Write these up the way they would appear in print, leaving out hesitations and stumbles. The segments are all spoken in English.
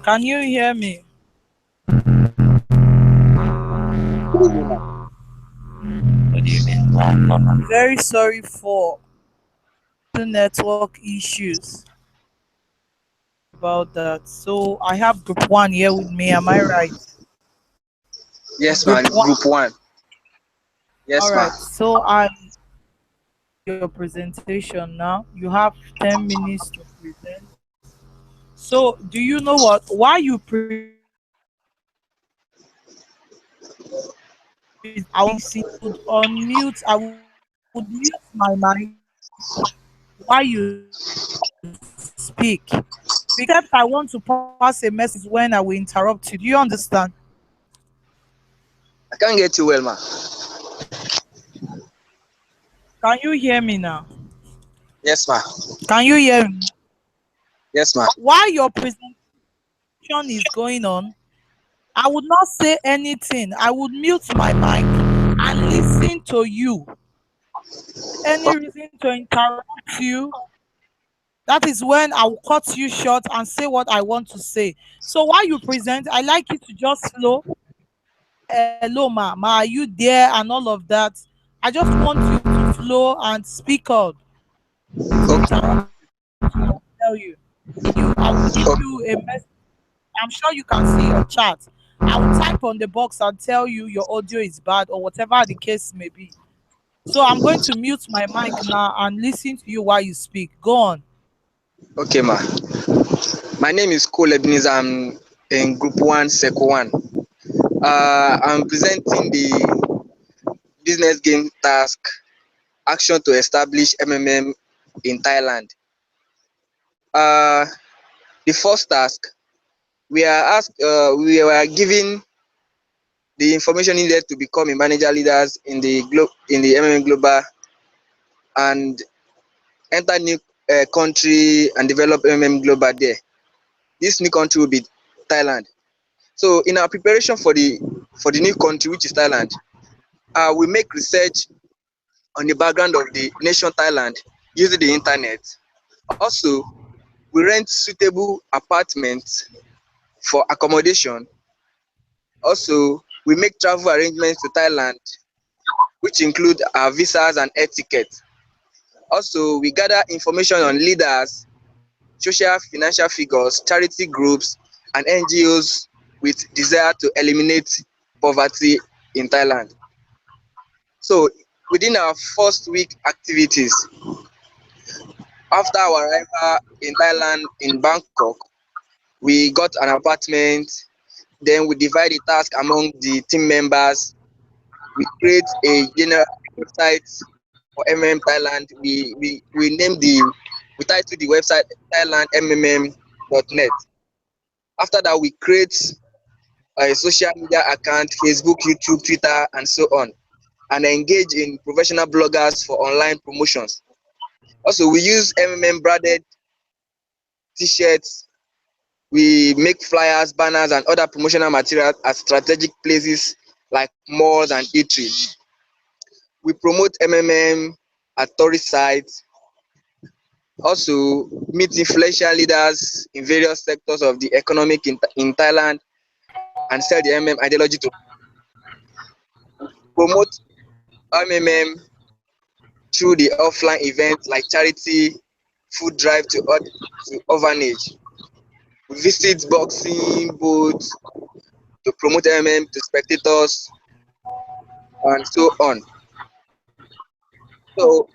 Can you hear me? What do you mean? Very sorry for the network issues about that. So I have group one here with me. Am I right? Yes, Group man. one. Group one. All Yes, man. right. So I your presentation now. You have 10 minutes to present. So do you know what? Why you I would see would unmute. I would mute my mic while you speak. Except I want to pass a message when I will interrupt you. Do you understand? I can't get you well, man. Can you hear me now? Yes, man. Can you hear me? Yes, man. While your presentation is going on, I would not say anything. I would mute my mic and listen to you. Any reason to interrupt you, that is when I will cut you short and say what I want to say. So while you present, I like you to just flow. Hello, ma, are you there? And all of that. I just want you to flow and speak out. To interrupt you, I will tell you. I will give Okay. you a message. I'm sure you can see your chat. I will type on the box and tell you your audio is bad or whatever the case may be. So I'm going to mute my mic now and listen to you while you speak. Go on. Okay, man. My name is Cole Ebenezer. I'm in Group One, Sec One. I'm presenting the business game task action to establish MMM in Thailand. Uh, the first task, we were given the information needed to become a manager leaders in the MMM Global and enter new country and develop MMM Global there. This new country will be Thailand. So in our preparation for the new country, which is Thailand, we make research on the background of the nation Thailand using the internet. Also, we rent suitable apartments for accommodation. Also, we make travel arrangements to Thailand, which include our visas and etiquette. Also, we gather information on leaders, social financial figures, charity groups, and NGOs with desire to eliminate poverty in Thailand. So, within our first week activities, after our arrival in Thailand in Bangkok, we got an apartment. Then we divide the task among the team members. We create a general website for MMM Thailand. We title the website thailandmmm.net. After that, we create a social media account, Facebook, YouTube, Twitter, and so on, and engage in professional bloggers for online promotions. Also, we use MMM branded t-shirts. We make flyers, banners, and other promotional materials at strategic places like malls and eateries. We promote MMM at tourist sites. Also, meet influential leaders in various sectors of the economic in Thailand and sell the MMM ideology to promote MMM through the offline events like charity, food drive to orphanage. We visit boxing booths to promote MMM to spectators and so on. So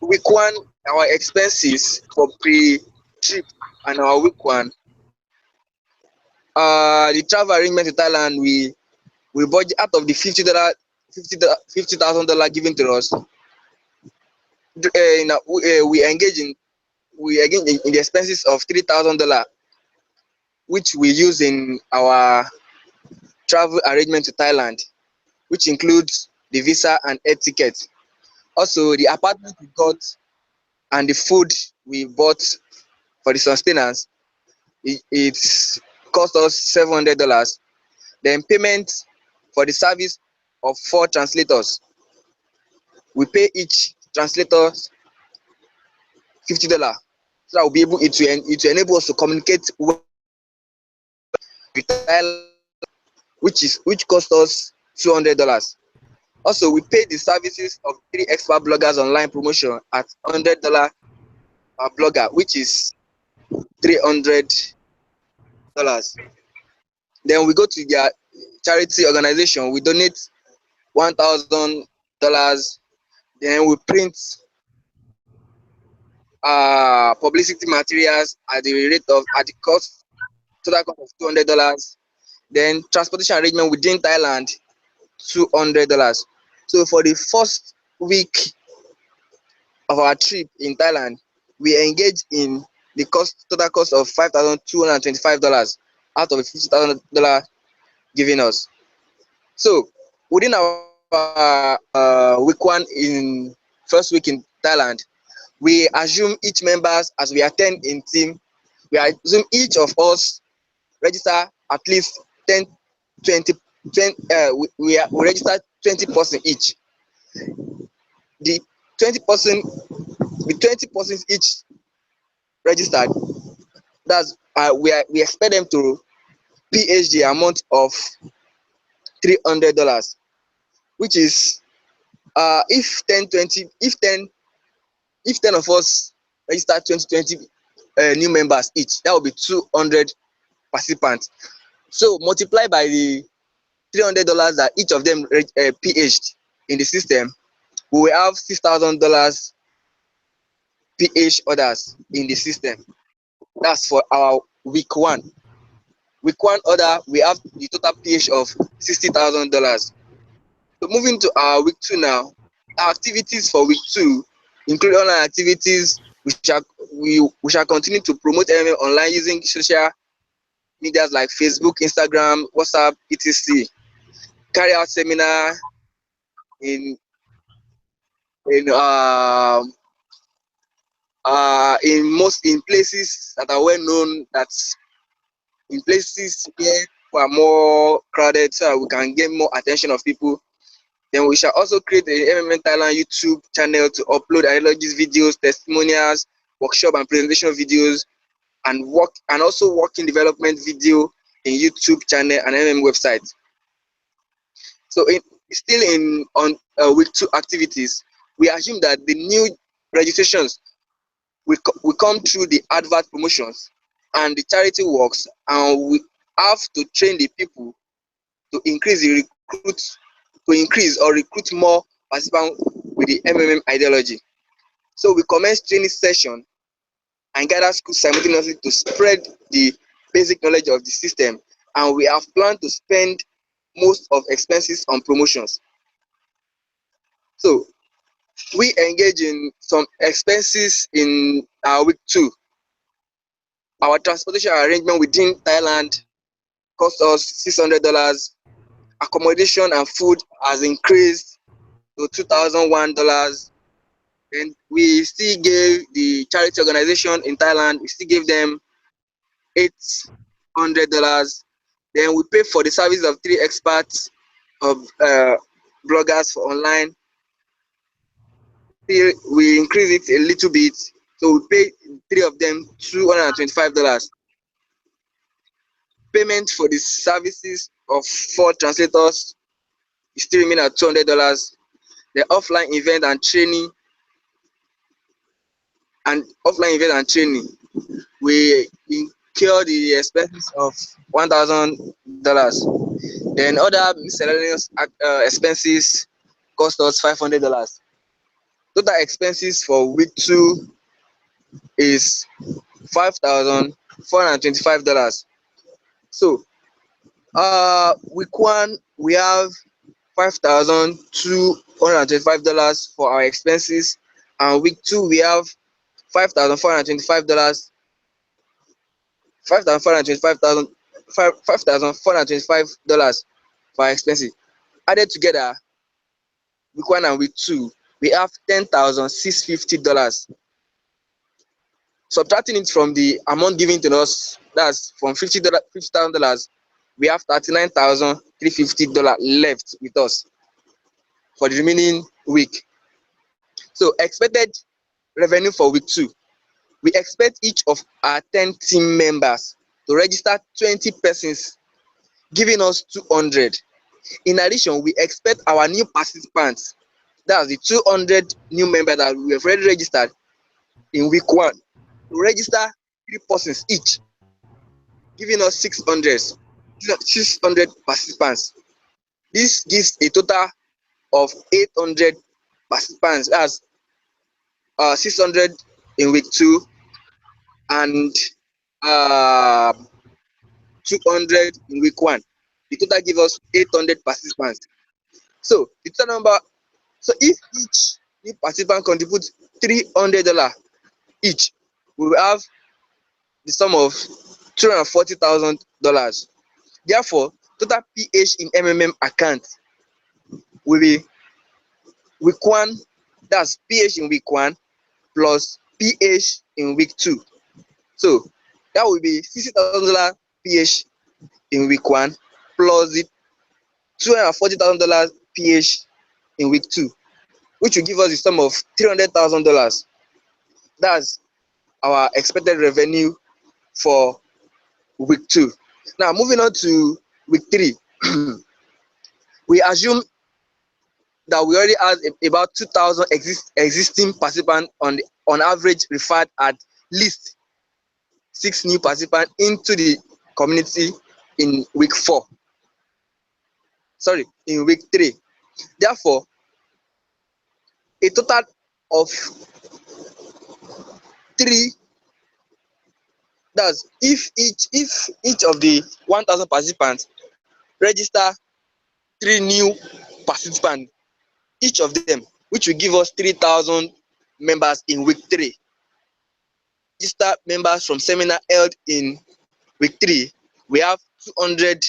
week one, our expenses for pre-trip and our week one, the travel arrangement to Thailand, we budget out of the $50,000 given to us. We engage in the expenses of $3,000, which we use in our travel arrangement to Thailand, which includes the visa and etiquette. Also, the apartment we got and the food we bought for the sustenance, it's cost us $700. Then payment for the service of 4 translators. We pay each translator $50 so that we'll be able it to enable us to communicate well Thailand, which cost us $200. Also, we paid the services of 3 expert bloggers online promotion at $100 per blogger, which is $300. Then we go to their charity organization. We donate $1,000. Then we print publicity materials at the cost total cost of $200. Then transportation arrangement within Thailand, $200. So for the first week of our trip in Thailand, we engaged in the total cost of $5,225 out of the $50,000 given us. So within our week one in first week in Thailand, we assume each members as we attend in team, we assume each of us register at least 10, 20, 20 we register 20 person each. The 20 person, the 20 persons each registered, that's we expect them to ph the amount of $300, which is if 10 20 if 10 of us register 20 new members each, that will be 200 participants. So multiply by the $300 that each of them PH'd in the system, we will have $6,000 PH orders in the system. That's for our week one. Week one order, we have the total PH of $60,000. So moving to our week two now, our activities for week two include online activities. We shall continue to promote MMA online using social medias like Facebook, Instagram, WhatsApp, etc. Carry out seminar in in um in places that are well known, that's in places where we are more crowded, so that we can get more attention of people. Then we shall also create a MMN Thailand YouTube channel to upload ideologies videos, testimonials, workshop and presentation videos, and also working development video in YouTube channel and MM website. So still on week two activities, we assume that the new registrations will come through the advert promotions and the charity works, and we have to train the people to increase or recruit more participants with the MMM ideology. So we commence training session and gather schools simultaneously to spread the basic knowledge of the system, and we have planned to spend most of expenses on promotions. So we engage in some expenses in our week two. Our transportation arrangement within Thailand cost us $600. Accommodation and food has increased to $2,001. And we still gave the charity organization in Thailand, we still gave them $800. Then we pay for the service of 3 experts of bloggers for online. Still, we increase it a little bit, so we pay 3 of them $225. Payment for the services of 4 translators still remain at $200. The offline event and training we incur the expenses of $1,000. Then other miscellaneous expenses cost us $500. Total expenses for week 2 is $5,425. So week 1 we have $5,225 for our expenses, and week 2 we have $5,425, $5,425 for our expenses. Added together, week 1 and week 2, we have $10,650. Subtracting it from the amount given to us, that's from $50,000, we have $39,350 left with us for the remaining week. So expected revenue for week 2, we expect each of our 10 team members to register 20 persons giving us 200. In addition, we expect our new participants, that's the 200 new members that we have already registered in week 1, to register 3 persons each, giving us 600 participants. This gives a total of 800 participants. That's 600 in week 2 and uh, 200 in week 1. The total gives us 800 participants. So the total number, so if each new participant contributes $300 each, we will have the sum of $240,000. Therefore, total PH in MMM account will be week 1, that's PH in week 1 plus PH in week 2. So that will be $60,000 PH in week 1 plus the $240,000 PH in week 2, which will give us the sum of $300,000. That's our expected revenue for week 2. Now moving on to week 3. We assume that we already have about 2,000 existing participants on average referred at least 6 new participants into the community in week 4. In week 3. Therefore, a total of 3, that's if each of the 1,000 participants register 3 new participants, each of them, which will give us 3,000 members in week 3. Register members from seminar held in week 3, we have 200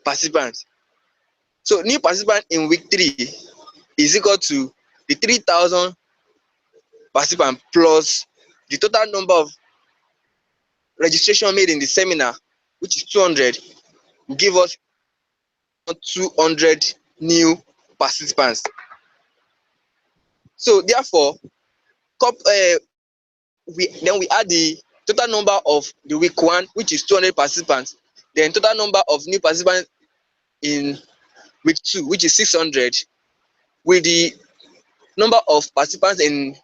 participants. So new participant in week 3 is equal to the 3,000 participants plus the total number of registration made in the seminar, which is 200, will give us 200 new participants. So therefore, we add the total number of the week 1, which is 200 participants, then total number of new participants in week 2, which is 600, with the number of participants in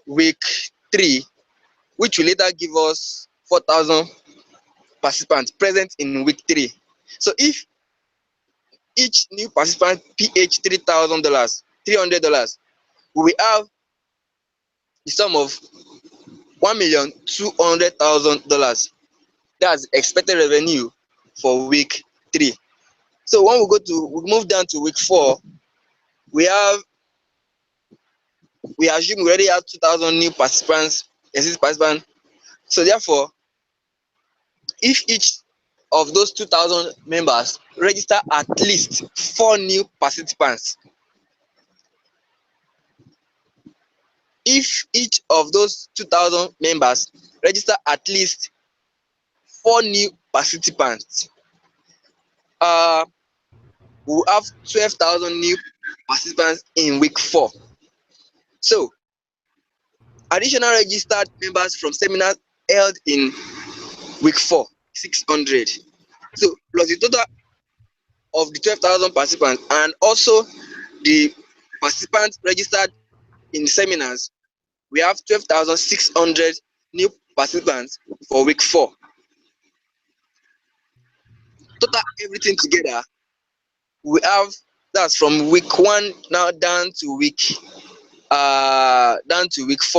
week 3, which will later give us 4,000 participants present in week 3. So if each new participant PH $300, we will have the sum of $1,200,000. That's expected revenue for week 3. So when we move down to week 4, we assume we already have 2,000 new participants, existing participants. So therefore, if each of those 2,000 members register at least 4 new participants, if each of those 2,000 members register at least 4 new participants, we'll have 12,000 new participants in week 4. So additional registered members from seminars held in week 4, 600. So plus the total of the 12,000 participants and also the participants registered in seminars, we have 12,600 new participants for week 4. Total everything together, we have, that's from week 1 now down to week 4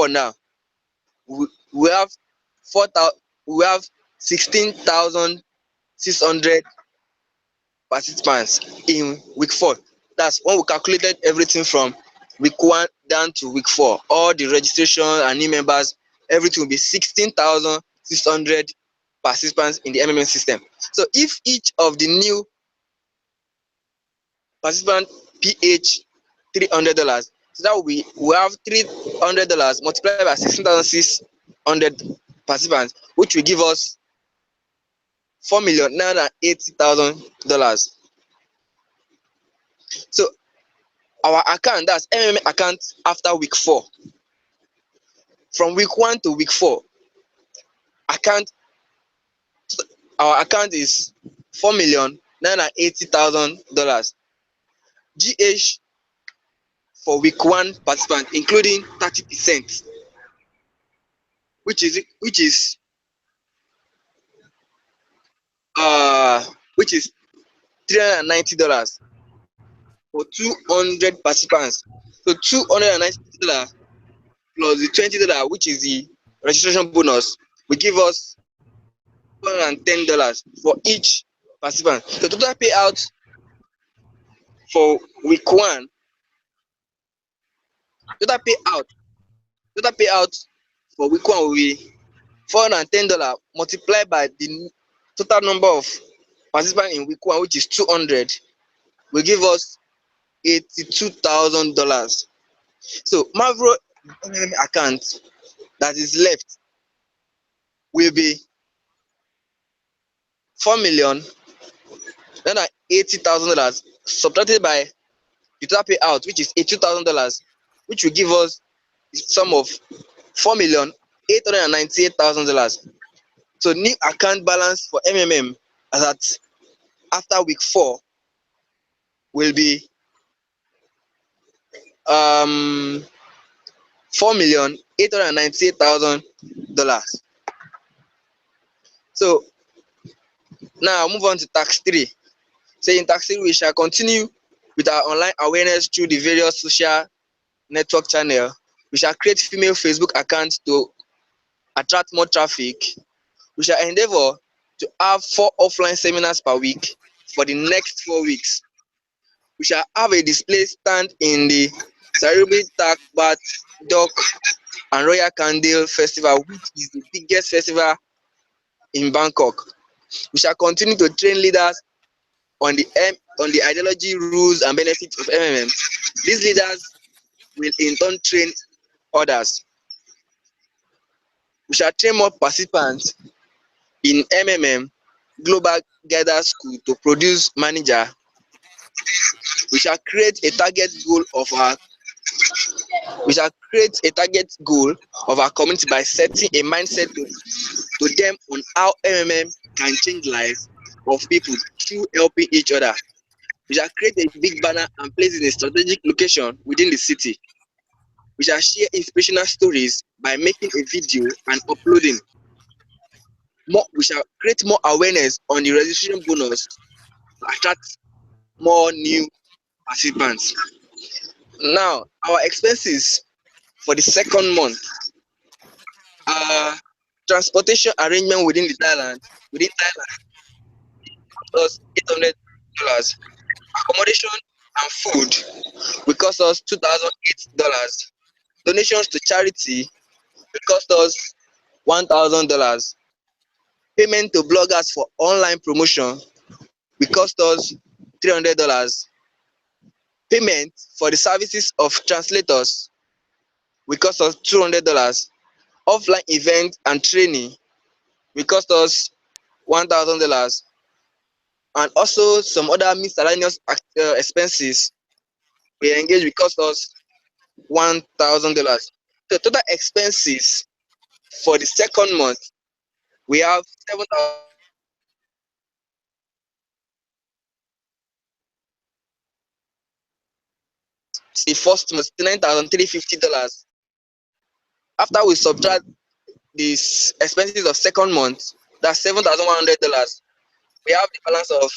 now. We have 16,600 participants in week 4. That's when we calculated everything from week 1 down to week 4. All the registration and new members, everything will be 16,600 participants in the MMM system. So if each of the new participant PH $300, so that we have $300 multiplied by 16,600 participants, which will give us $4,980,000. So our account, that's MMM account after week 4, from week 1 to week 4, our account is $980,000. GH for week one participant, including 30%, which is uh which is $390 for 200 participants. So $290 plus the $20, which is the registration bonus, will give us $110 for each participant. The total payout for week one, total payout, total payout for week one will be $410 multiplied by the total number of participants in week one, which is 200, will give us $82,000. So Mavro account that is left will be $4,980,000 subtracted by the total payout, which is $82,000, which will give us the sum of $4,898,000. So new account balance for MMM as at after week 4 will be $4,898,000. So now move on to tax 3. Say in tax 3 we shall continue with our online awareness through the various social network channel. We shall create female Facebook accounts to attract more traffic. We shall endeavor to have 4 offline seminars per week for the next 4 weeks. We shall have a display stand in the Saribi Takbat Dock and Royal Candle Festival, which is the biggest festival in Bangkok. We shall continue to train leaders on the ideology, rules, and benefits of MMM. These leaders will in turn train others. We shall train more participants in MMM Global Gather School to produce manager. We shall create a target goal of our community by setting a mindset to them on how MMM can change lives of people through helping each other. We shall create a big banner and place it in a strategic location within the city. We shall share inspirational stories by making a video and uploading. We shall create more awareness on the registration bonus to attract more new participants. Now, our expenses for the second month are transportation arrangement within Thailand cost us $800. Accommodation and food will cost us $2,008. Donations to charity will cost us $1,000. Payment to bloggers for online promotion will cost us $300. Payment for the services of translators will cost us $200. Offline event and training will cost us $1,000. And also some other miscellaneous expenses we engage will cost us $1,000. So total expenses for the second month we have $7,000. The first month $9,350. After we subtract these expenses of second month, that's $7,100. We have the balance of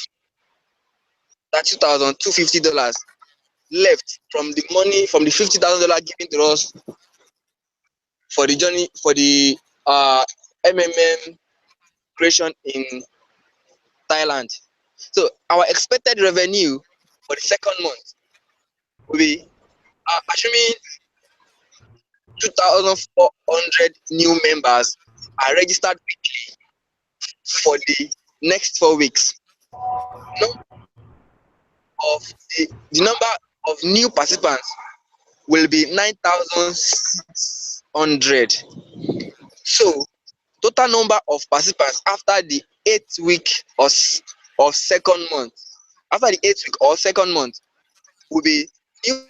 $32,250 left from the money from the $50,000 given to us for the journey for the MMM creation in Thailand. So our expected revenue for the second month will be assuming 2,400 new members are registered weekly for the next 4 weeks. The number of new participants will be 9,600. So total number of participants after the 8th week of second month, after the 8th week or second month, will be new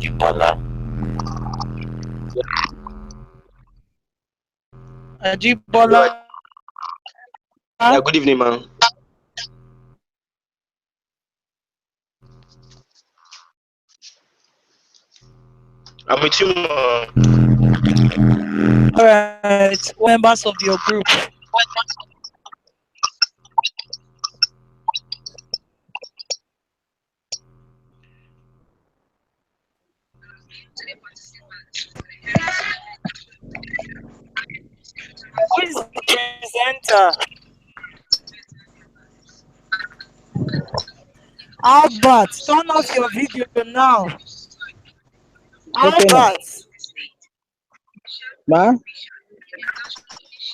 Ajibola. Ajibola. Yeah, good evening, man. I'm with you, man. All right, members of your group. Who is the presenter? Albert, turn off your video now. Okay, ma. Albert, Ma?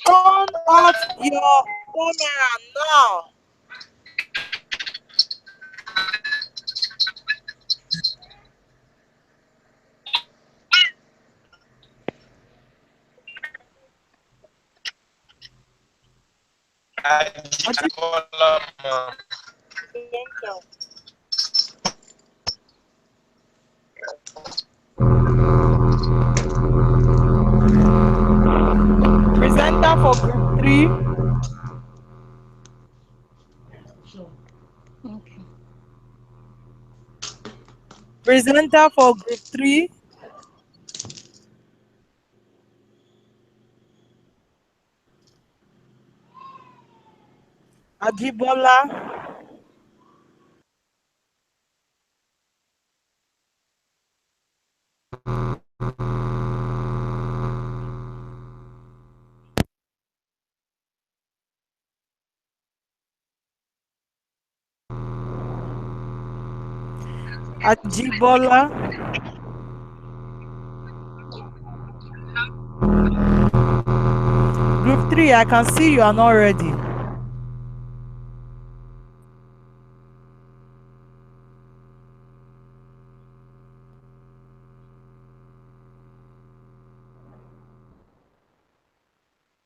turn off your camera now. Ajibola, man. Presenter for group 3. Okay. Presenter for group 3. Ajibola. Ajibola. Group 3, I can see you are not ready.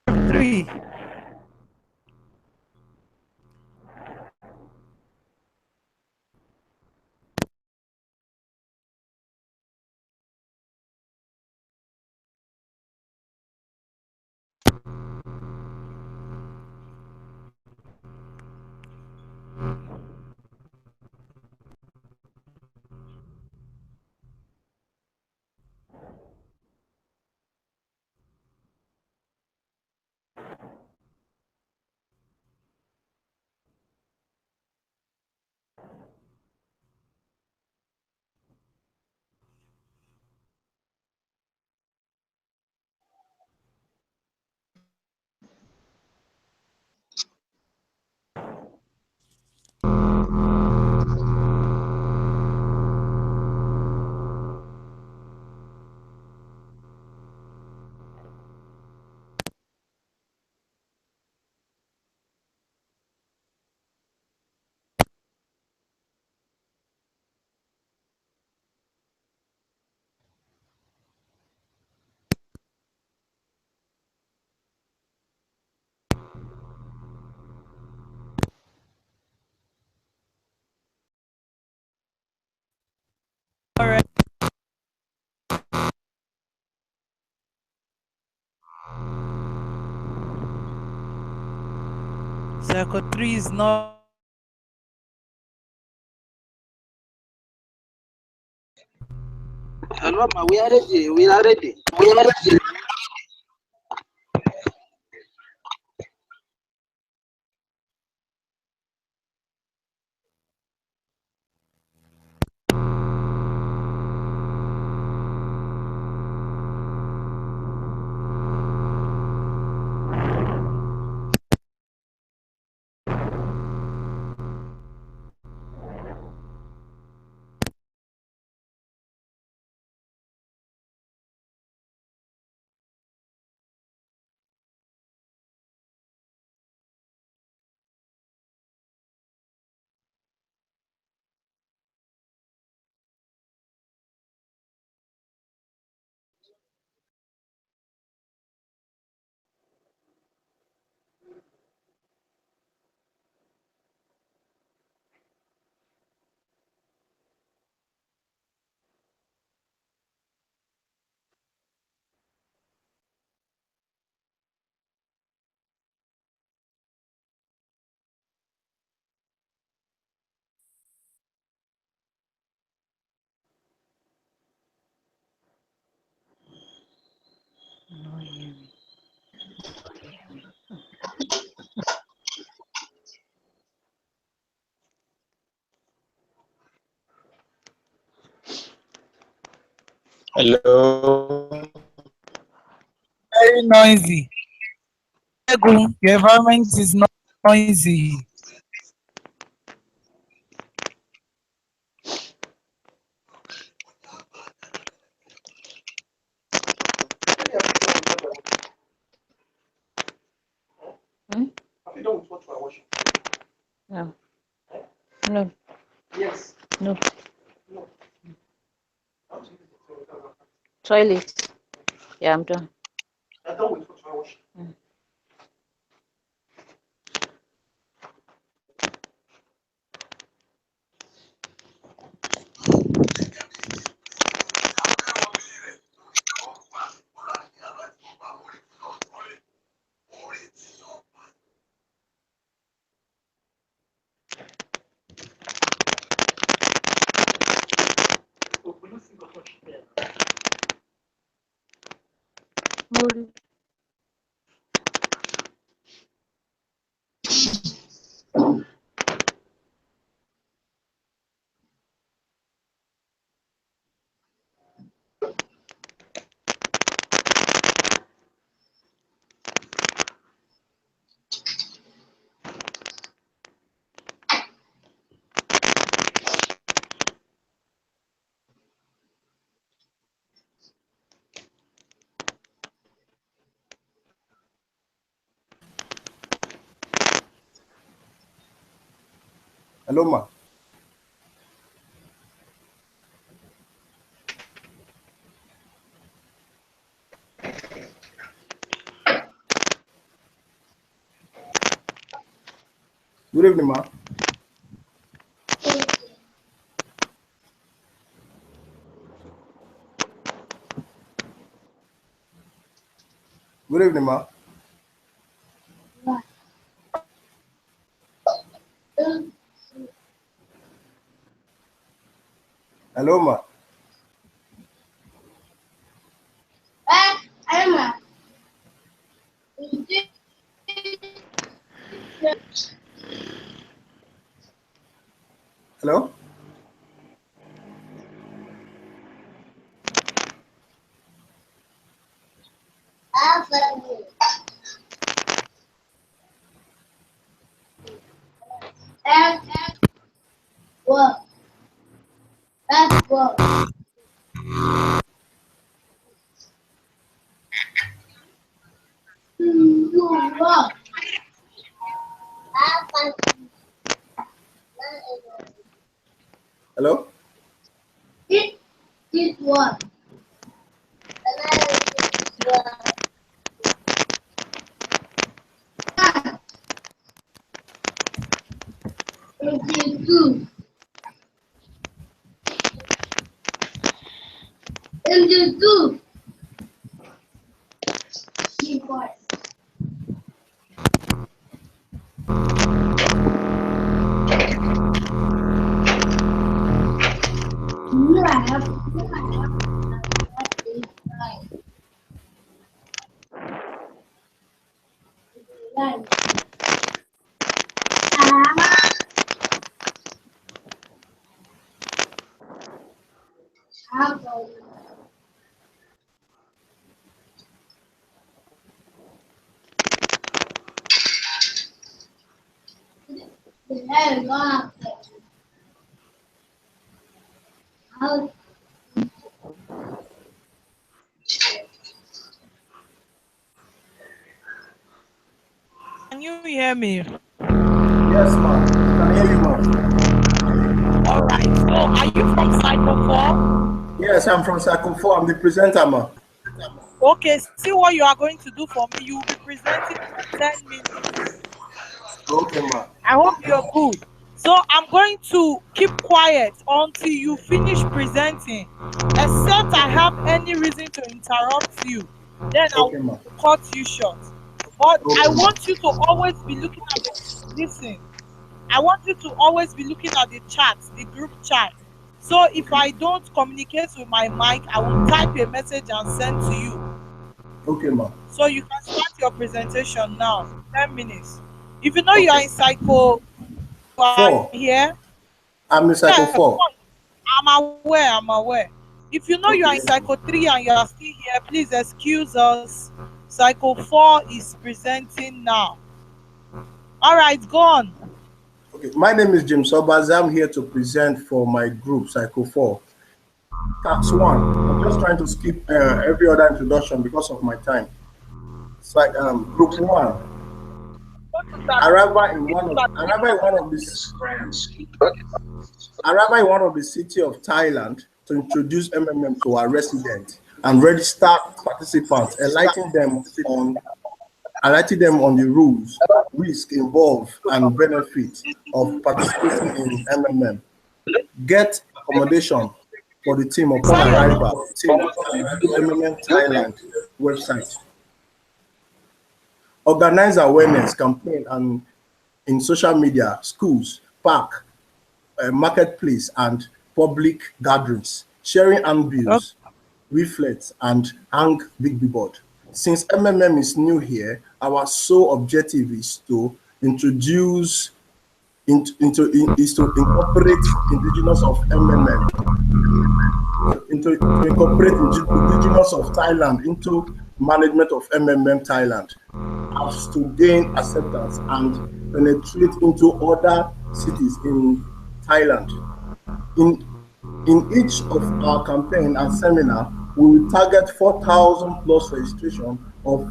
Group 3. All right. Circle 3 is not. Hello, ma. We are ready. We are ready. We are ready. Hello. Very noisy. Your environment is noisy. Hmm? No. No. Yes. No. Toilet. Yeah, I'm done. I don't with what I wash. Hold. Hello, ma. Good evening, ma. Good evening, ma. Hello, ma. Hello? Hello? Can you hear me? Yes, ma. I can hear you, ma. All right. So, are you from Cycle 4? Yes, I'm from Cycle 4. I'm the presenter, ma. Okay. See what you are going to do for me. You will be presenting for 10 minutes. Okay, ma. I hope you're good. So, I'm going to keep quiet until you finish presenting, except I have any reason to interrupt you. Then I Okay, will ma. cut you short. But I Okay, ma. want you to always be looking at listen. I want you to always be looking at the chat, the group chat. So if I don't communicate with my mic, I will type a message and send to you. Okay, ma. So you can start your presentation now. 10 minutes. If you know you are Okay. in Psycho, you are 4. here. I'm in Cycle Yeah, 4. I'm aware. I'm aware. If you know you are in Okay. Cycle 3 and you are still here, please excuse us. Cycle 4 is presenting now. All right, go on. Okay. My name is James Obaz. I'm here to present for my group, Cycle 4. Tax 1. I'm just trying to skip every other introduction because of my time. It's like Group 1. Arrival in one of the city of Thailand to introduce MMM to our residents and register participants, enlightening them on the rules, risk involved, and benefits of participating in MMM. Get accommodation for the team upon arrival. MMM Thailand website. Organize awareness campaign and in social media, schools, park, marketplace, and public gatherings, sharing handbills, leaflets, and hang big billboard. Since MMM is new here, our sole objective is to introduce is to incorporate indigenous of MMM, to incorporate indigenous of Thailand into management of MMM Thailand, as to gain acceptance and penetrate into other cities in Thailand. In each of our campaign and seminar, we will target 4,000 plus registration of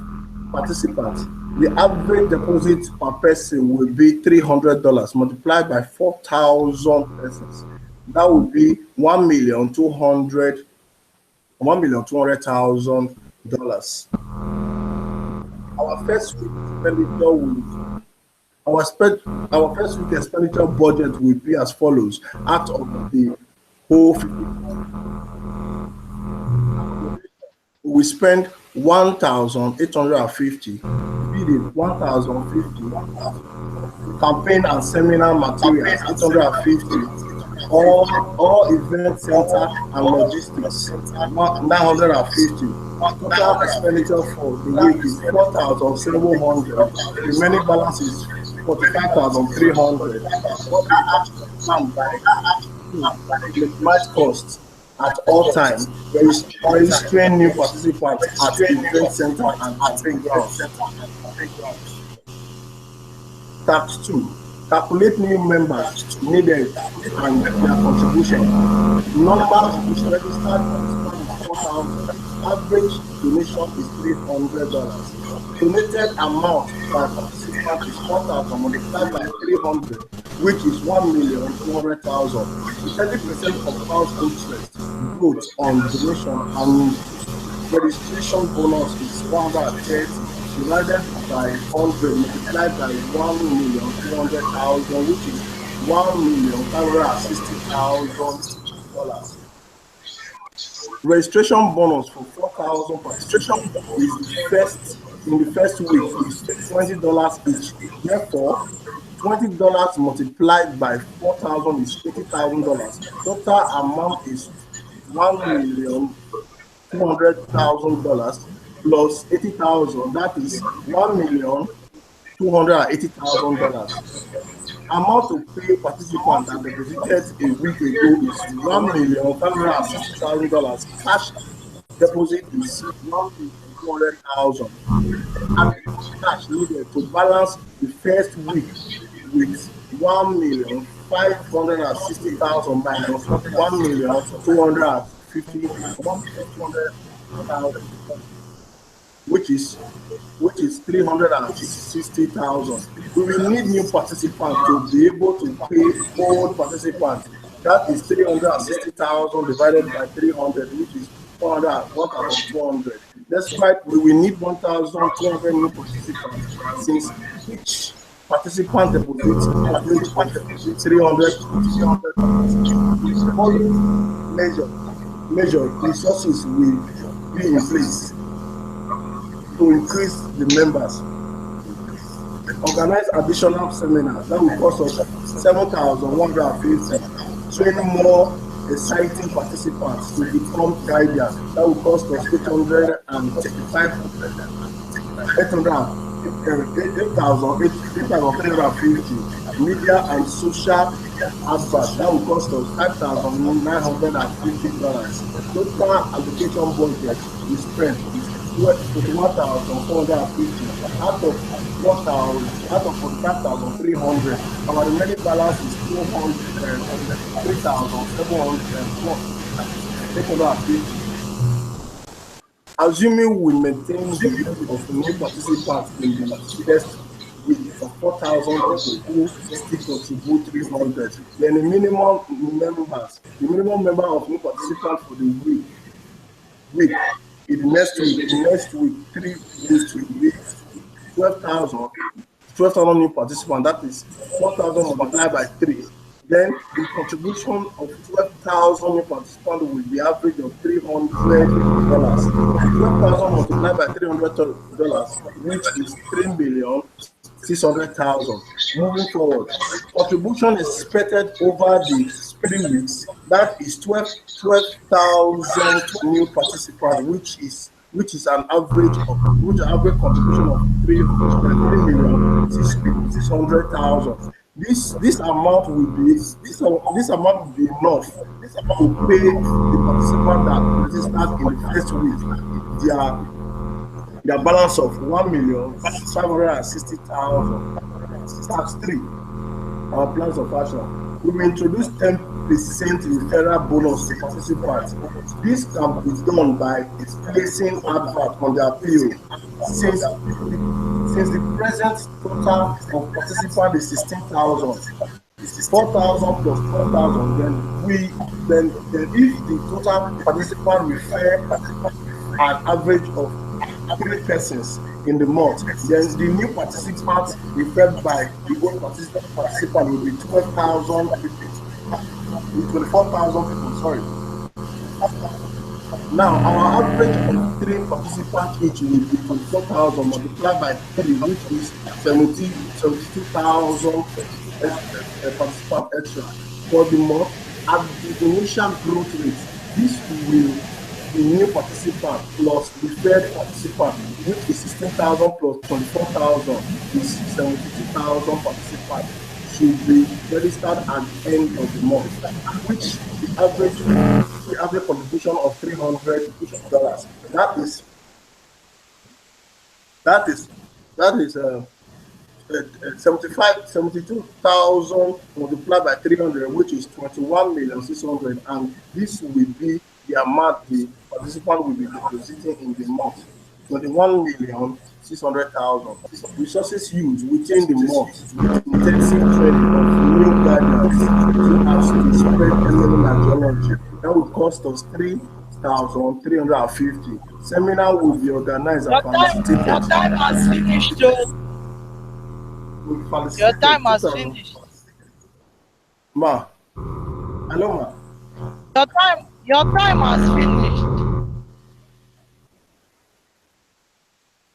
participants. The average deposit per person will be $300 multiplied by 4,000 persons. That would be $1,200,000. Our first week expenditure budget will be as follows. Out of the whole 50, we spend 1,850, feeding 1,050, campaign and seminar materials 850, all event center and logistics 950. Total expenditure for the week is 4,700. The remaining balance is 45,300. Might cost at all times. There is registering new participants at the event center and camping grounds. Tax 2. Calculate new members needed and their contribution. Numbers is registered is 4,000. Average donation is $300. Donated amount per participant is 4,000 multiplied by 300, which is 1,200,000. 30% compound interest growth on donation and registration bonus is 130 divided by 100 multiplied by 1,200,000, which is $1,560,000. Registration bonus for 4,000 participation is in the first week is $20 each. Therefore, $20 multiplied by 4,000 is $80,000. Total amount is $1,200,000 plus 80,000. That is $1,280,000. Amount to pay participants that deposited a week ago is $1,560,000. Cash deposit is $1,200,000. And cash needed to balance the first week with $1,560,000 minus $1,250,000, which is $360,000. We will need new participants to be able to pay old participants. That is $360,000 divided by 300, which is 1,200. That's right. We will need 1,200 new participants since each participant deposits $300. Measure resources will be in place to increase the members. Organize additional seminars that will cost us $7,150. Training more exciting participants to become guardians that will cost us $8,350. media and social advert. That will cost us $5,950. Total allocation budget we spent is 21,450 out of 45,300. Our remaining balance is 3,750. Assuming we maintain the number of new participants in the first week of 4,000 people who still contribute 300, then the minimum member of new participants for the week in the next week, 3 days to week, 12,000 new participants. That is 4,000 multiplied by 3. Then the contribution of 12,000 new participants will be average of $300. 12,000 multiplied by $300, which is 3,600,000. Moving forward, contribution is expected over the 3 weeks. That is 12,000 new participants, which is an average contribution of 3,600,000. This amount will be enough to pay the participant that registered in the first week their balance of 1,560,000. Tax 3. Our plans of action. We will introduce 10% referral bonus to participants. This can be done by placing advert on their PO. Since the present total of participants is 16,000, 4,000 plus 4,000, then if the total participant refer an average of 3 persons in the month, then the new participants referred by the old participant will be 12,000 people, 24,000 people. Sorry. Now, our average of 3 participants each will be 24,000 multiplied by 3, which is 72,000 participants extra for the month. At the initial growth rate, this will the new participant plus the third participant, which is 16,000 plus 24,000 is 72,000 participants, should be registered at the end of the month, which the average contribution of $300. That is 72,000 multiplied by 300, which is 21,600,000, and this will be the amount the participant will be depositing in the month. 21,600,000. Resources used within the month with intensive training of new guidance to spread MMM ideology. That would cost us 3,350. Seminar will be organized and facilitated. Your time has finished, Joe. Your time has finished. Ma. Hello, ma. Your time has finished.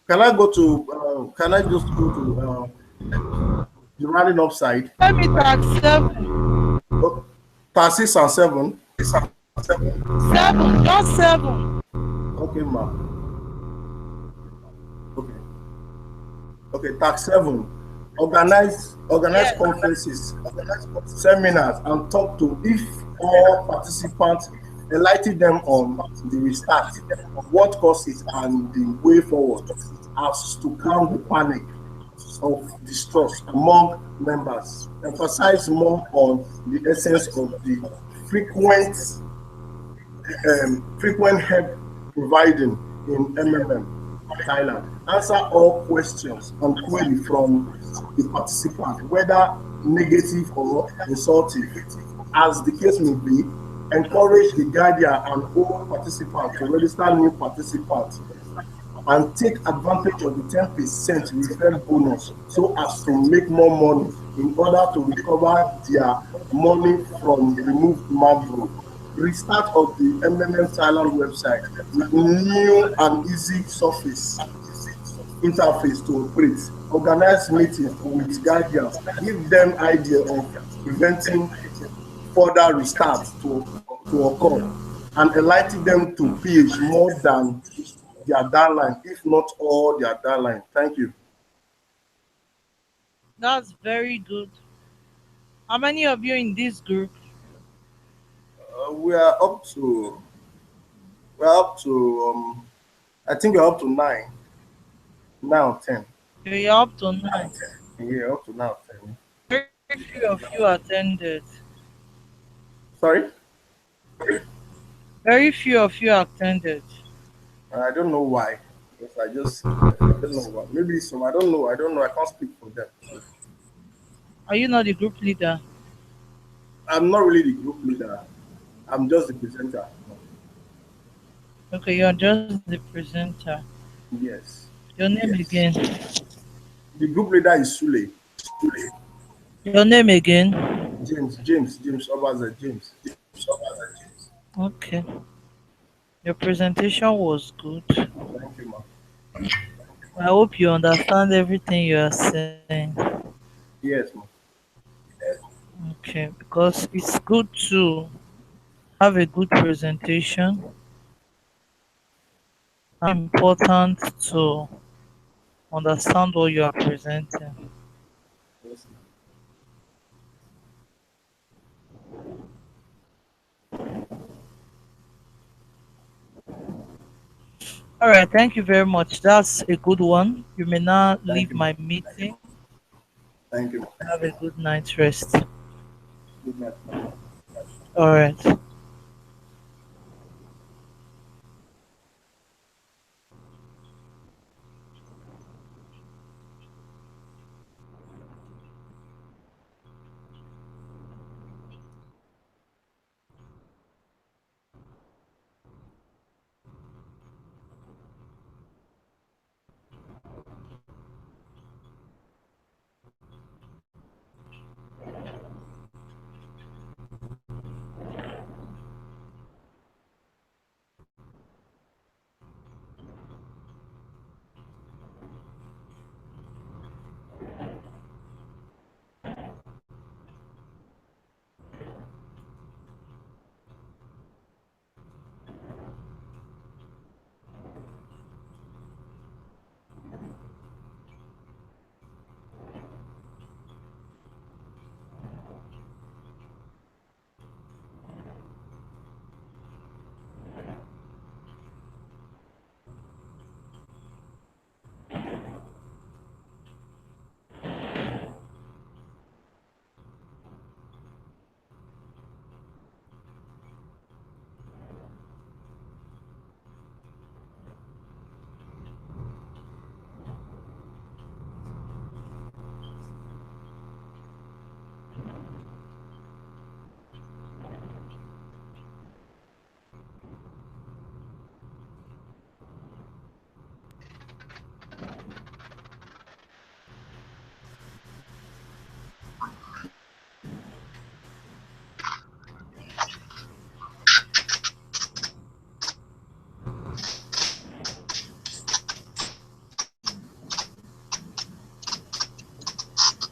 Can I just go to the rounding up side? Let me tax 7. Tax 6 and 7. 7, just 7. Okay, ma. Okay, tax 7. Organize Yes. conferences, seminars, and talk to if all participants, enlighten them on the restart, what causes and the way forward, as to calm the panic of distrust among members. Emphasize more on the essence of the frequent help providing in MMM Thailand. Answer all questions and queries from the participant, whether negative or insulting, as the case may be. Encourage the guardian and all participants to register new participants and take advantage of the 10% referral bonus so as to make more money in order to recover their money from the removed Mavro. Restart of the MMM Thailand website with new and easy interface to operate. Organize meetings with guardians, give them idea of preventing further restarts to occur, and enlighten them to pH more than their downline, if not all their downline. Thank you. That's very good. How many of you in this group? We are up to. We're up to. I think we're up to nine. Now 10. You're up to 9. Yeah, up to now 10. Very few of you attended. Sorry? Very few of you attended. I don't know why. Because I don't know why. Maybe some. I don't know. I don't know. I can't speak for them. Are you not the group leader? I'm not really the group leader. I'm just the presenter. Okay, you're just the presenter. Yes. Your name Yes. again. The group leader is Sule. Sule. Your name again. James Obaza, James. Okay. Your presentation was good. Thank you, ma'am. I hope you understand everything you are saying. Yes, ma'am. Okay, because it's good to have a good presentation. It's important to understand what you are presenting. Yes, All right, thank you very much. That's a good one. You may now thank leave you, ma'am. my meeting. Thank you, ma'am. Have a good night's rest. Good night, ma'am. All right.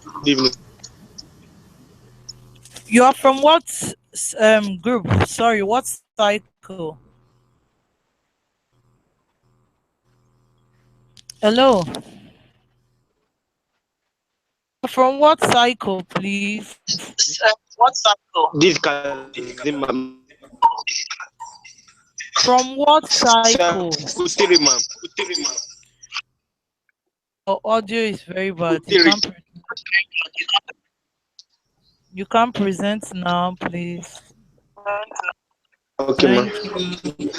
Good evening. You are from what group? Sorry, what cycle? Hello. From what cycle, please? What cycle? This Kazima. From what cycle? Utiri, ma'am. Your audio is very bad. Utiri. You can't present now, please. Okay, ma'am. Thank you.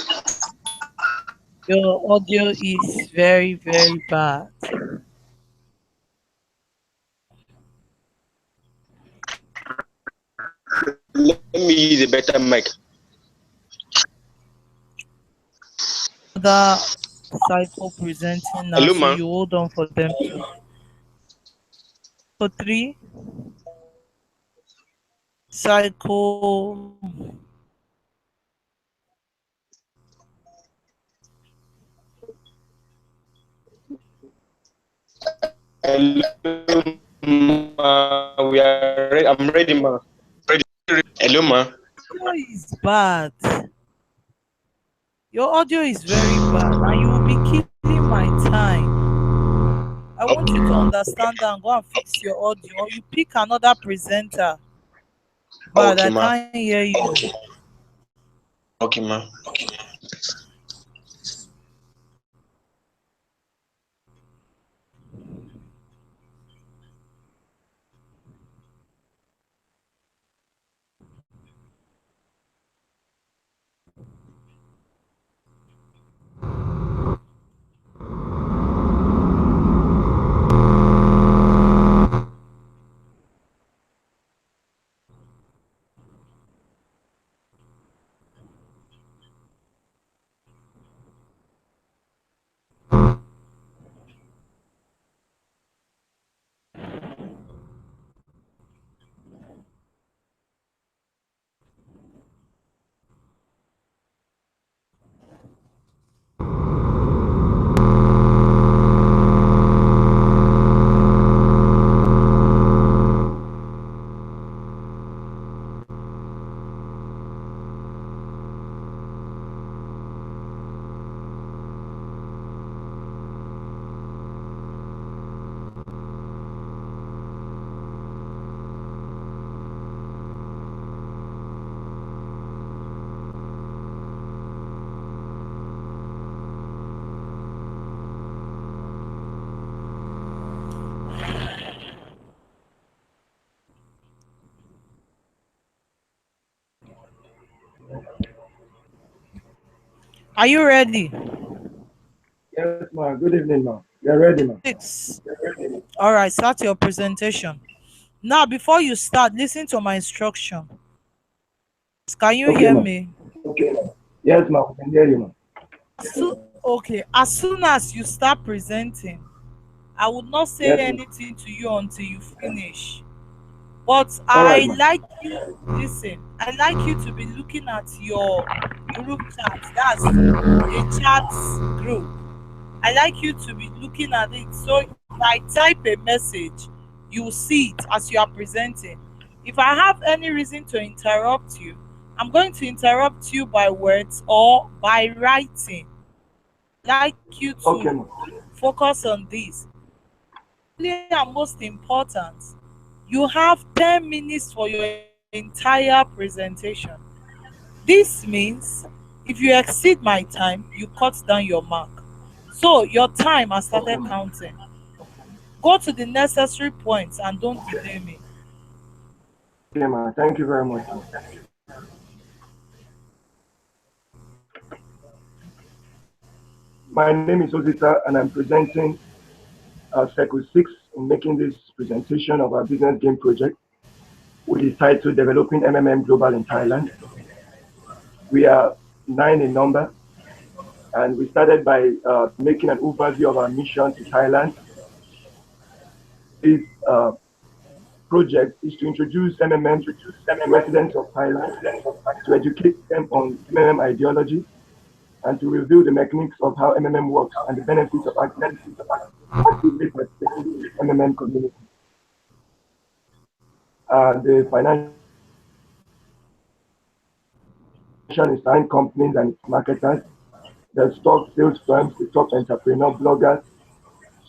Your audio is very, very bad. Let me use a better mic. The cycle presenting now, Hello, so ma'am. you hold on for them. For 3 cycle. Hello, ma. We are ready. I'm ready, ma. Ready. Hello, ma. Your audio is bad. Your audio is very bad, and you will be killing my time. I want you to understand that and go and fix your audio, or you pick another presenter. but Okay, I ma. can't hear you. Okay. Okay, ma. Are you ready? Yes, ma'am. Good evening, ma'am. You're ready, ma'am. 6. All right, start your presentation. Now, before you start, listen to my instruction. Can you Okay, hear ma'am. me? Okay, ma'am. Yes, ma'am. I can hear you, ma'am. Okay, as soon as you start presenting, I would not say Yes, ma'am. anything to you until you finish. But All right, I ma'am. like you, listen, I like you to be looking at your group chat. That's a chat group. I like you to be looking at it. So if I type a message, you will see it as you are presenting. If I have any reason to interrupt you, I'm going to interrupt you by words or by writing. I'd like you Okay, to ma'am. focus on this. And most important, you have 10 minutes for your entire presentation. This means if you exceed my time, you cut down your mark. So your time has Okay, started ma'am. counting. Go to the necessary points and don't delay me. Okay, ma'am. Thank you very much, ma'am. My name is Ozita, and I'm presenting Circle 6 in making this presentation of our business game project, which is titled Developing MMM Global in Thailand. We are 9 in number, and we started by making an overview of our mission to Thailand. This project is to introduce MMM to residents of Thailand, to educate them on MMM ideology, and to reveal the mechanics of how MMM works and the benefits of actively participating in the MMM community. The financial is signed companies and its marketers, the stock sales firms, the top entrepreneur bloggers,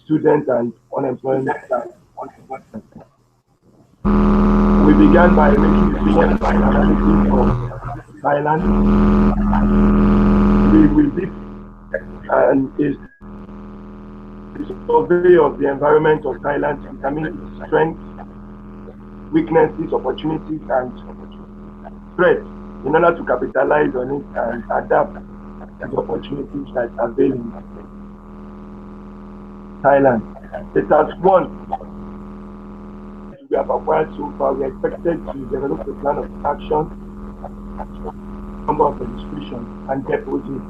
students, and unemployment. We began by making the business analysis of Thailand. We did is survey of the environment of Thailand to determine its strengths, weaknesses, opportunities, and threats in order to capitalize on it and adapt to the opportunities that avail in Thailand. The task one we have acquired so far, we are expected to develop a plan of action, number of registration, and deposit.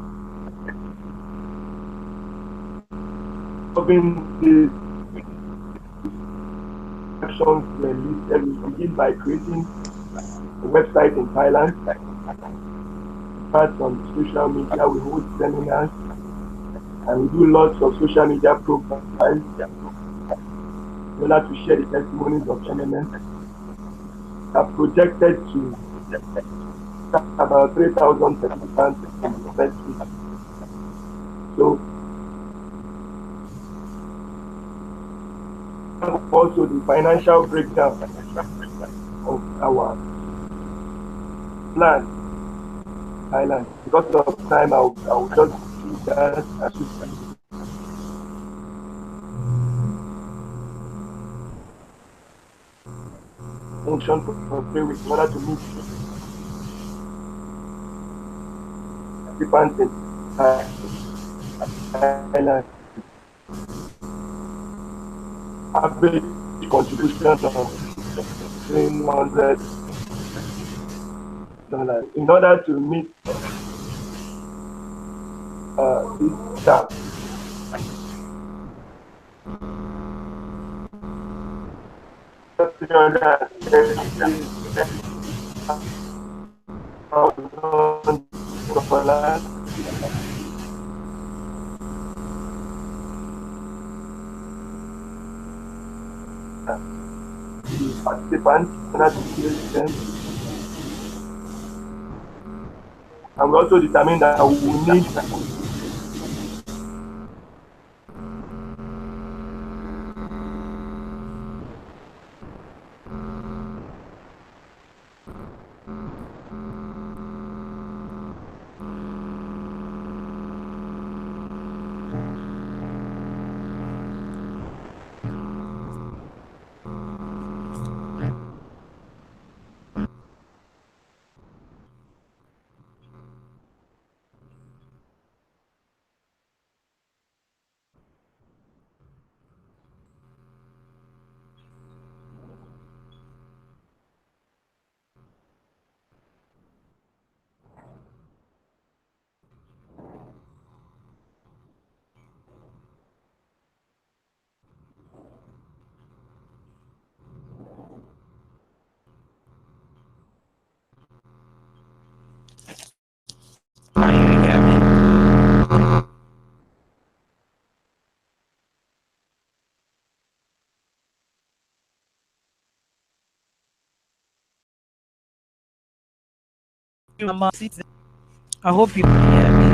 Solving these actions were listed. We begin by creating a website in Thailand. Start on social media, we hold seminars, and we do lots of social media profiles in order to share the testimonies of MMM. Are projected to about 3,000 participants in the first week. So also the financial breakdown of our plan island. Because of time, I'll just do that as soon as function for 3 weeks in order to meet participants in Thailand. Average contribution of $300 in order to meet this gap. $300,000 participants in order to place them. And we also determined that we will need Can you hear me? Mama, I hope you can hear me.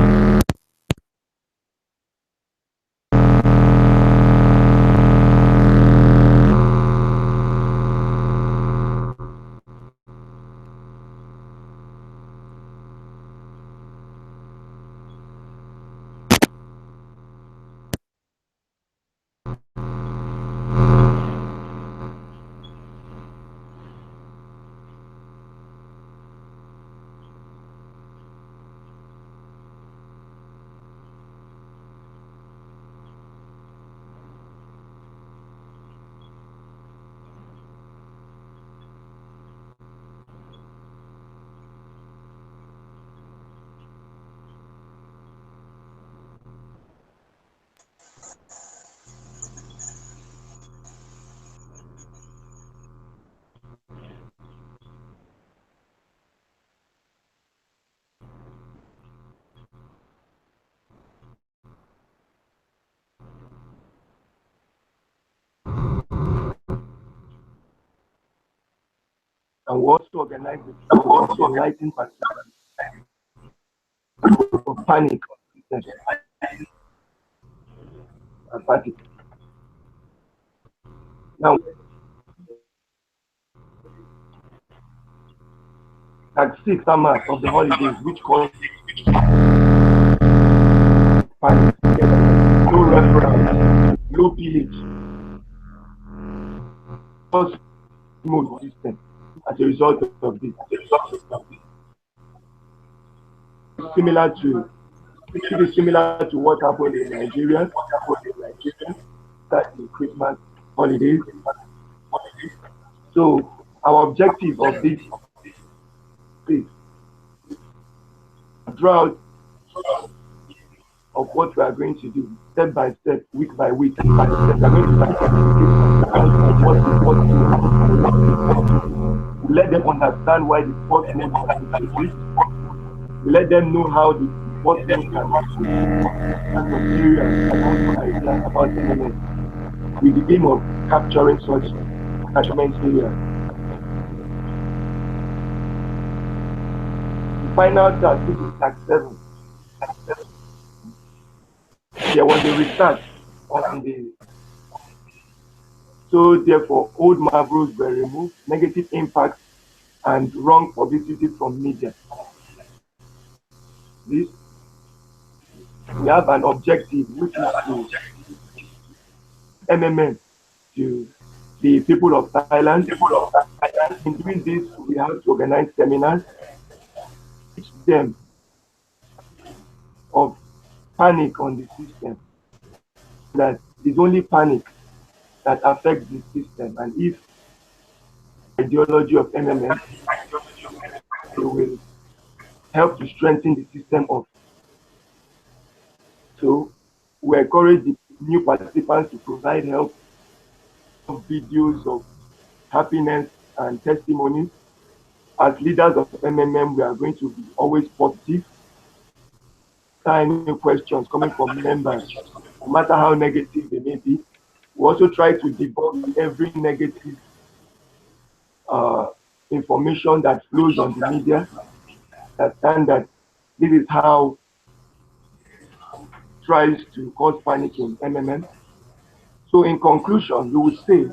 and we also organize the enlightened participants of panic and apathy. Now, at 6 summers of the holidays, which cause panic, low reference, low pH, cause smooth system as a result of this. Similar to it is similar to what happened in Nigeria, that in Christmas holidays. So our objective of this is drought of what we are going to do step by step, week by week. We are going to let them understand why the first name is exist. We let them know how the first name can ideas about NMS with the aim of capturing such catchment areas. The final task, this is task 7. There was a research on the so therefore old marbles were removed, negative impacts and wrong publicity from media. This, we have an objective, which is to MMM to the people of Thailand. In doing this, we have to organize seminars, teach them of panic on the system, that it's only panic that affects the system, and if ideology of MMM, it will help to strengthen the system of. So we encourage the new participants to provide help of videos of happiness and testimonies. As leaders of MMM, we are going to be always positive. Any questions coming from members, no matter how negative they may be, we also try to debunk every negative information that flows on the media. Understand that this is how tries to cause panic in MMM. So in conclusion, we would say,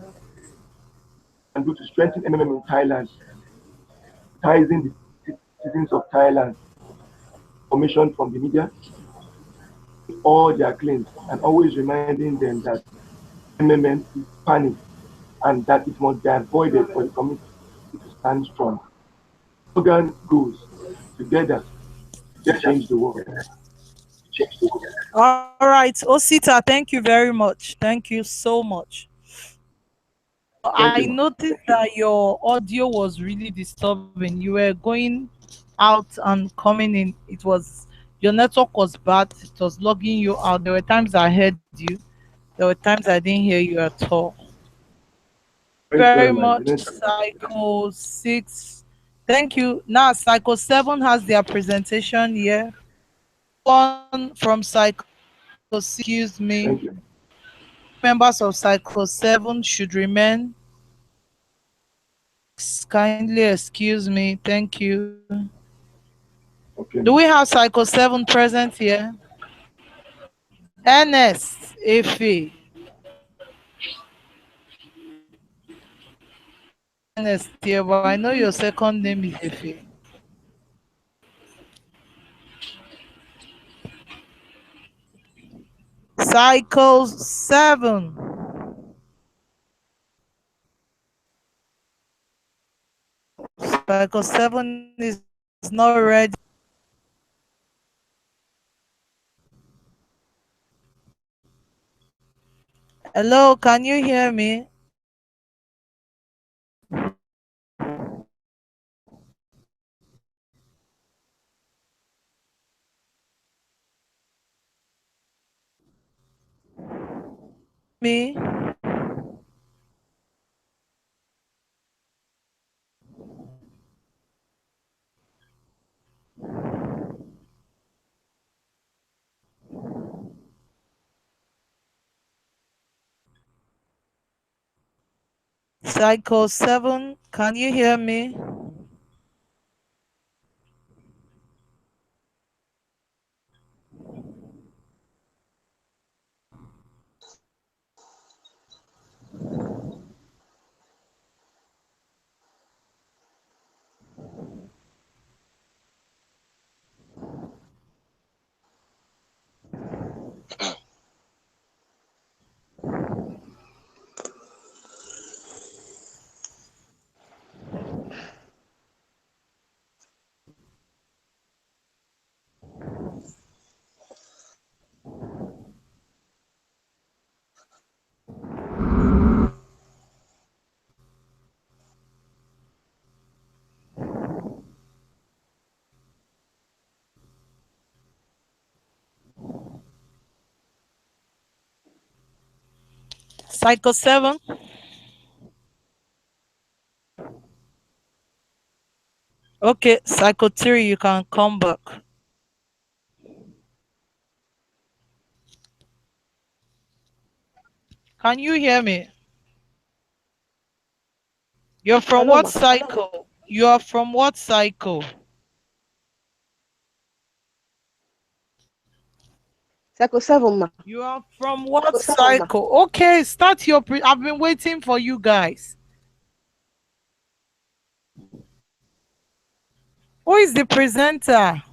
and do to strengthen MMM in Thailand, ties-in the citizens of Thailand, information from the media, all their claims, and always reminding them that MMM is panic and that it must be avoided for the community to stand strong. Slogan goes together to change the world. All right, Osita, thank you very much. Thank you so much. I you. noticed that your audio was really disturbing. You were going out and coming in. Your network was bad. It was logging you out. There were times I heard you. There were times I didn't hear you at all. Very much, Psycho 6. Thank you. Now, Psycho 7 has their presentation here. One from Psycho 6, excuse me. Thank you. Members of Cycle 7 should remain. Kindly excuse me. Thank you. Okay. Do we have Cycle 7 present here? Ernest Efe. Ernest here, but I know your second name is Efe. Cycle 7. Cycle 7 is not ready. Hello, can you hear me? Me? Cycle 7, can you hear me? Cycle 7. Okay, Cycle 3, you can come back. Can you hear me? You're from Hello, what ma. cycle? You are from what cycle? Cycle 7, ma. You are from what Cycle 7, ma. cycle? Okay, start your I've been waiting for you guys. Who is the presenter?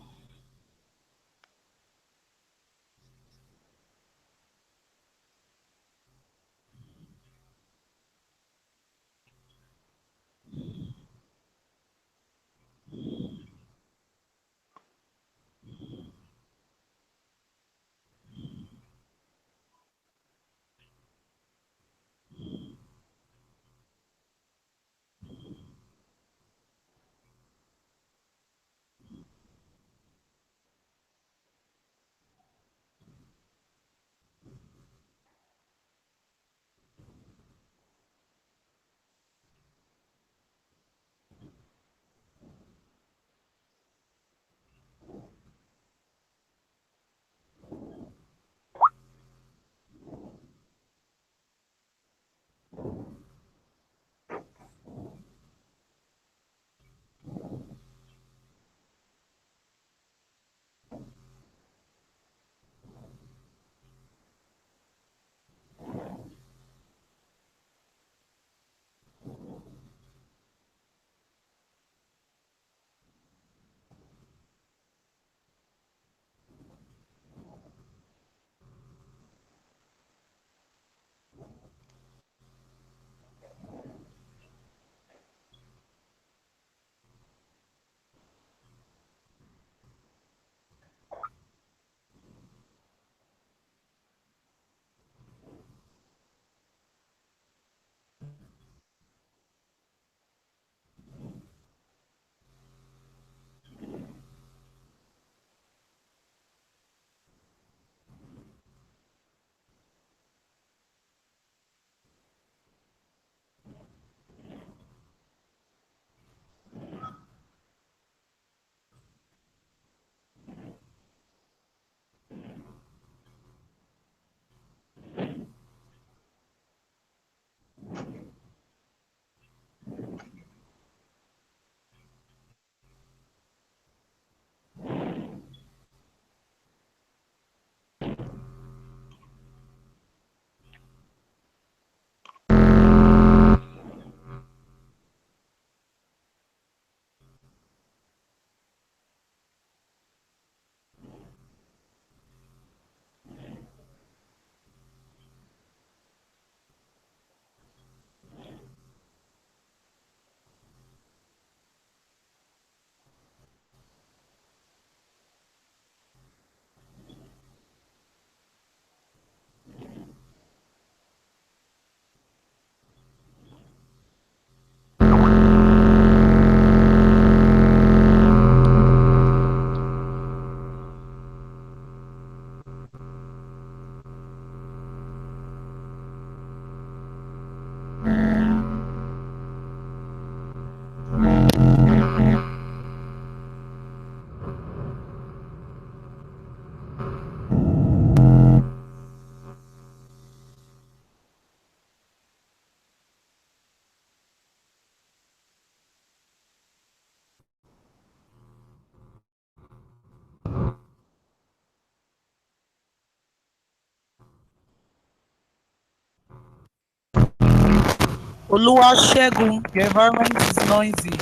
Oluwasegun, your environment is noisy.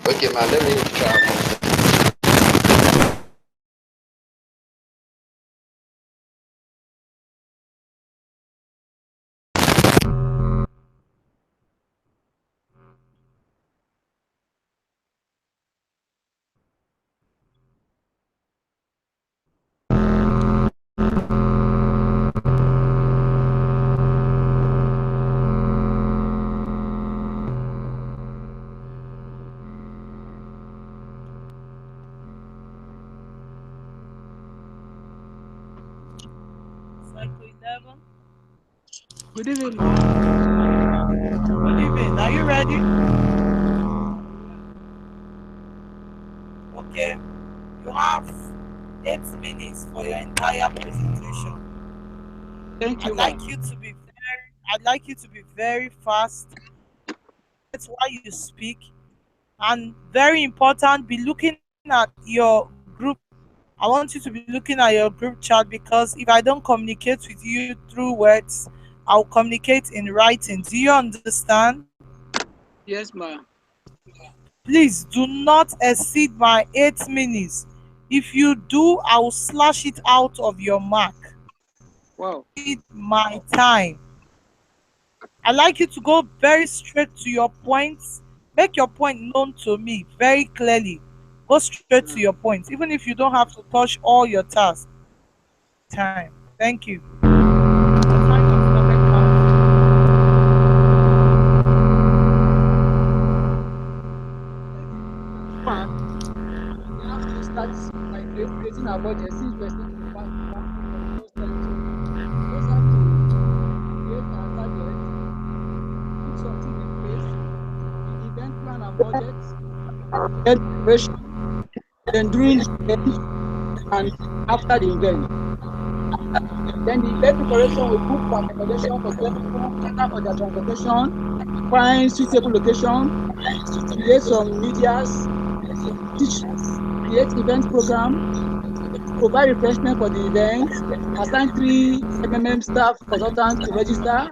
Okay, man, let me try. Cycle 11. Good evening. Good evening. Are you ready? Okay. You have 8 minutes for your entire presentation. Thank you, I'd ma. like you to be I'd like you to be very fast. That's why you speak. And very important, be looking at your group. I want you to be looking at your group chat, because if I don't communicate with you through words, I'll communicate in writing. Do you understand? Yes, ma. Please do not exceed my 8 minutes. If you do, I will slash it out of your mark. Wow. My time. I like you to go very straight to your points. Make your point known to me very clearly. Go straight to your points, even if you don't have to touch all your tasks. Time. Thank you. The time has started counting. One, we have to start by creating our budget since we're still in the past for most time. So we just have to create our target, put something in place, event plan and budget, then preparation, then during the event and after the event. Then the event preparation will book for accommodation for people, cater for their transportation, find suitable location, create some medias, teach, create event program, provide refreshment for the event, assign 3 MMM staff consultants to register,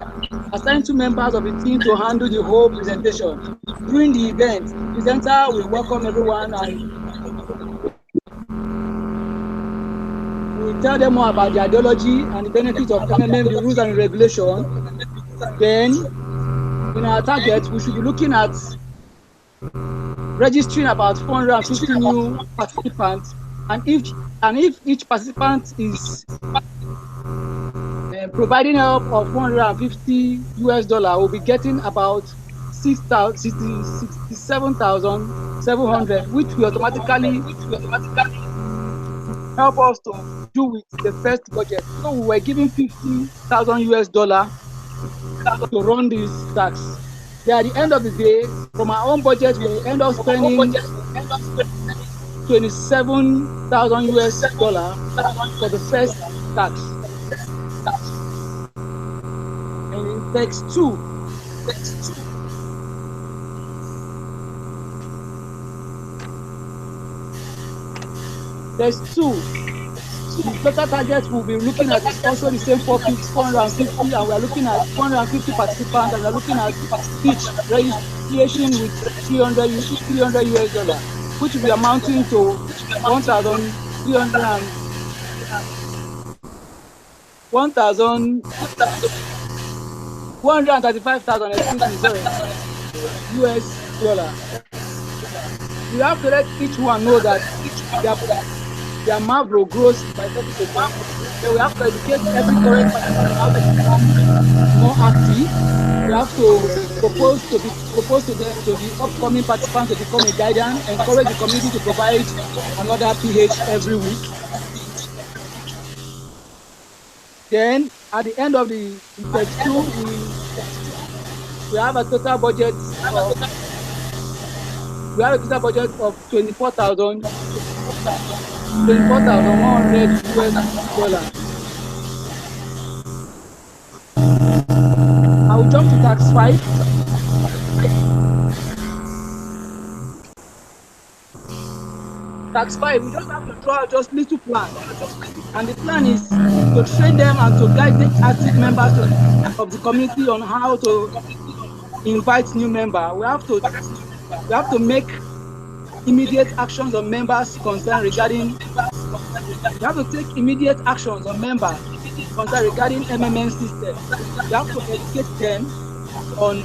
assign 2 members of the team to handle the whole presentation. During the event, the presenter will welcome everyone and will tell them more about the ideology and the benefits of MMM, the rules and regulation. Then, in our target, we should be looking at registering about 450 new participants, and if each participant is providing help of $450, we'll be getting about 67,700, which will automatically help us to do with the first budget. So we were giving $50,000 to run this tax. Then at the end of the day, from our own budget, we will end up spending $27,000 for the first tax. And in text 2, the total target we'll be looking at is also the same 450, and we are looking at 450 participants, and we are looking at each registration with $300, which will be amounting to 135,000, US dollar. We have to let each one know that their Mavro grows by 30%. So we have to educate every current participant how to become more active. We have to propose to the upcoming participants to become a guardian, encourage the community to provide another PH every week. Then at the end of the text 2, we have a total budget of $24,100. I will jump to tax 5. Tax 5, we just have to draw just little plan. And the plan is to train them and to guide the active members of the community on how to invite new members. We have to make immediate actions on members concerned regarding. We have to take immediate actions on members concerned regarding MMM system. We have to educate them on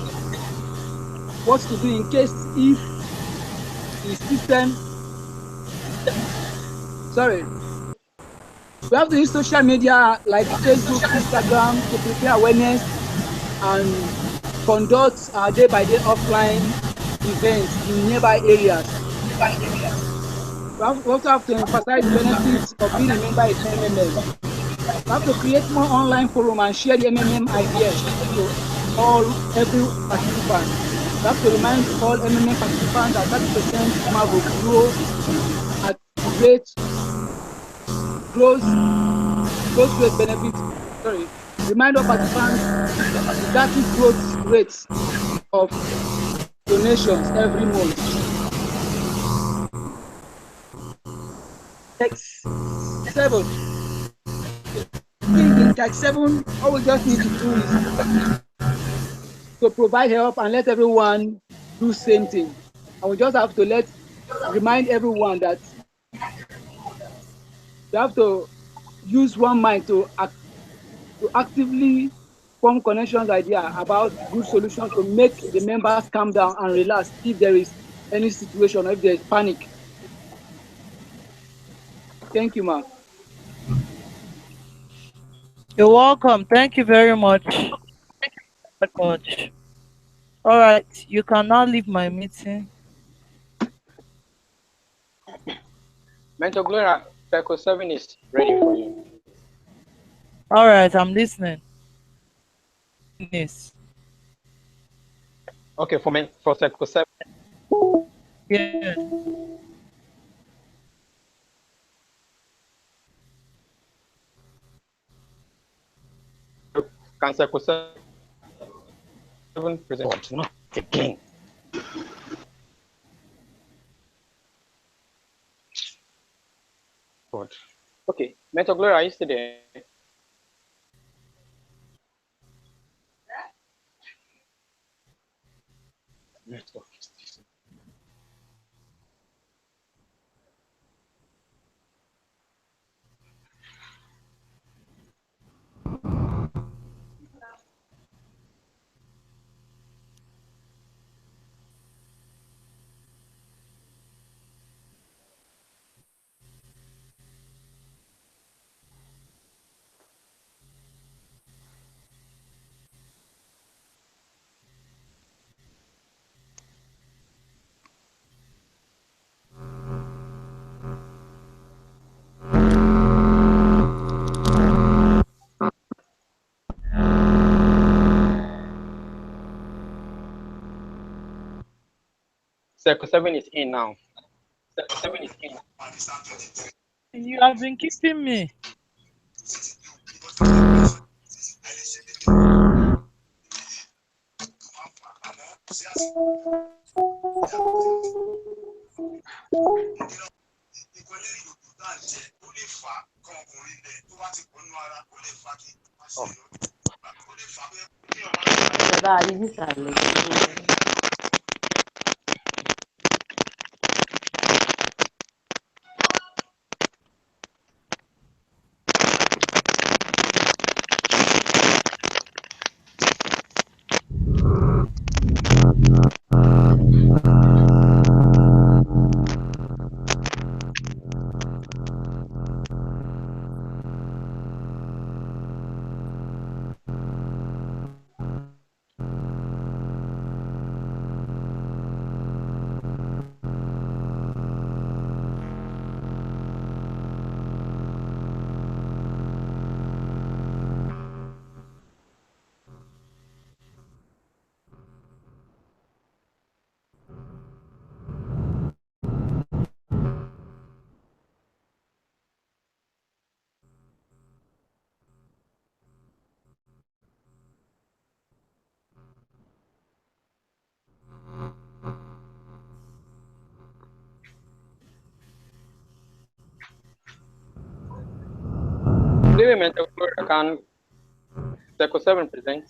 what to do in case if the system. Sorry. We have to use social media like Facebook, Instagram to prepare awareness and conduct our day-by-day offline events in nearby areas. We also have to emphasize the benefits of being a member in MMM. We have to create more online forum and share the MMM ideas to every participant. We have to remind all MMM participants that 30% will grow at rate growth rate benefits. Sorry. Remind all participants that is growth rates of donations every month. Text 7. In text 7, all we just need to do is to provide help and let everyone do same thing. And we just have to remind everyone that we have to use one mind to actively form connections idea about good solutions to make the members calm down and relax if there is any situation or if there is panic. Thank you, ma'am. You're welcome. Thank you very much. Very much. All right, you can now leave my meeting. Mentor Gloria, Circle 7 is ready for you. All right, I'm listening. Yes. Okay, for Circle 7. Yeah. Can Circle 7 present? Not again. God. Okay, Mentor Gloria, are you still there? Network. Circle 7 is in now. Circle 7 is in. You have been keeping me. Leave Mentor Gloria, can Circle 7 present?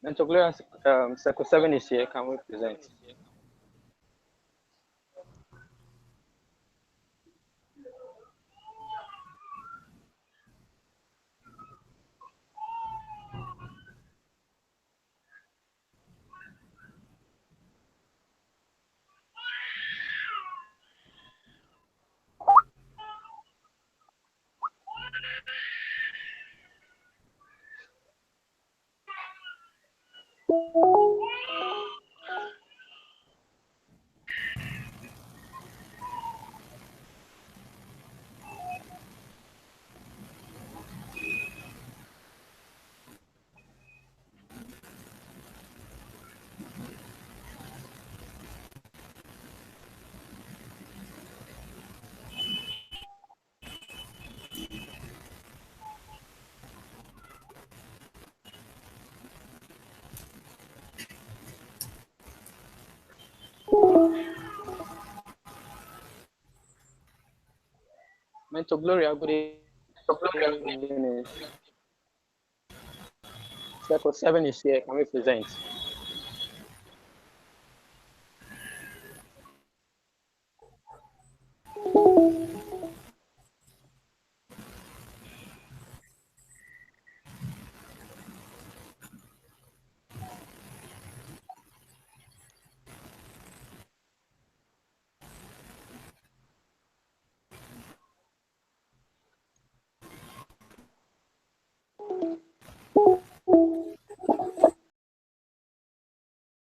Mentor Gloria, Circle 7 is here. Can we present? Mentor Gloria, good evening. Circle 7 is here. Can we present?